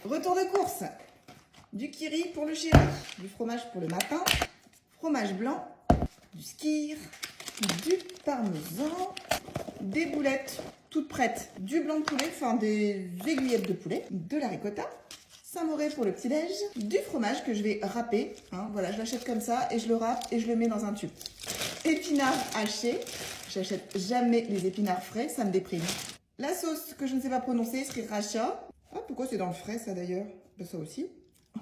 Retour de course. Du kiri pour le chéri, du fromage pour le matin, fromage blanc, du skyr, du parmesan, des boulettes toutes prêtes, du blanc de poulet, enfin des aiguillettes de poulet, de la ricotta, Saint-Moré pour le petit-déj, du fromage que je vais râper. Hein, voilà, je l'achète comme ça et je le râpe et je le mets dans un tube. Épinards hachés. J'achète jamais les épinards frais, ça me déprime. La sauce que je ne sais pas prononcer, sriracha. Ah, pourquoi c'est dans le frais ça d'ailleurs? Ben, ça aussi.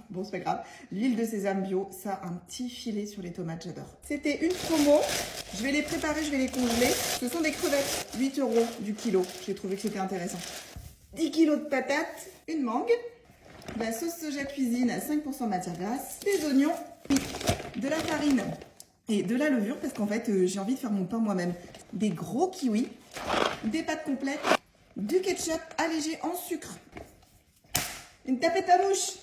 Bon, c'est pas grave. L'huile de sésame bio, ça, un petit filet sur les tomates, j'adore. C'était une promo. Je vais les préparer, je vais les congeler. Ce sont des crevettes, 8 € du kilo. J'ai trouvé que c'était intéressant. 10 kg de patates, une mangue, de la sauce soja cuisine à 5% matière grasse, des oignons, de la farine et de la levure parce qu'en fait, j'ai envie de faire mon pain moi-même. Des gros kiwis, des pâtes complètes, du ketchup allégé en sucre, une tapette à mouche,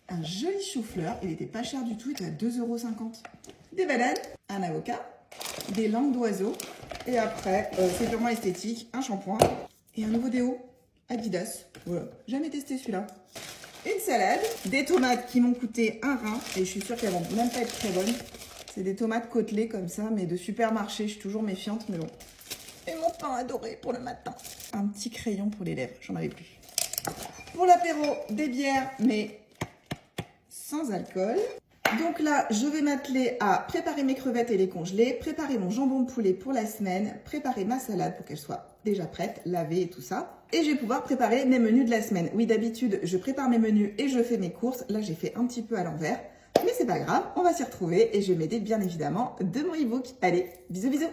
un joli chou-fleur, il était pas cher du tout, il était à 2,50 €. Des bananes, un avocat, des langues d'oiseau, et après, c'est purement esthétique, un shampoing et un nouveau déo, Adidas. Voilà, jamais testé celui-là. Une salade, des tomates qui m'ont coûté un rein, et je suis sûre qu'elles vont même pas être très bonnes. C'est des tomates côtelées comme ça, mais de supermarché, je suis toujours méfiante, mais bon. Et mon pain adoré pour le matin. Un petit crayon pour les lèvres, j'en avais plus. Pour l'apéro, des bières, mais sans alcool. Donc là, je vais m'atteler à préparer mes crevettes et les congeler, préparer mon jambon de poulet pour la semaine, préparer ma salade pour qu'elle soit déjà prête, lavée et tout ça. Et je vais pouvoir préparer mes menus de la semaine. Oui, d'habitude, je prépare mes menus et je fais mes courses. Là, j'ai fait un petit peu à l'envers. Mais c'est pas grave, on va s'y retrouver et je vais m'aider bien évidemment de mon e-book. Allez, bisous bisous!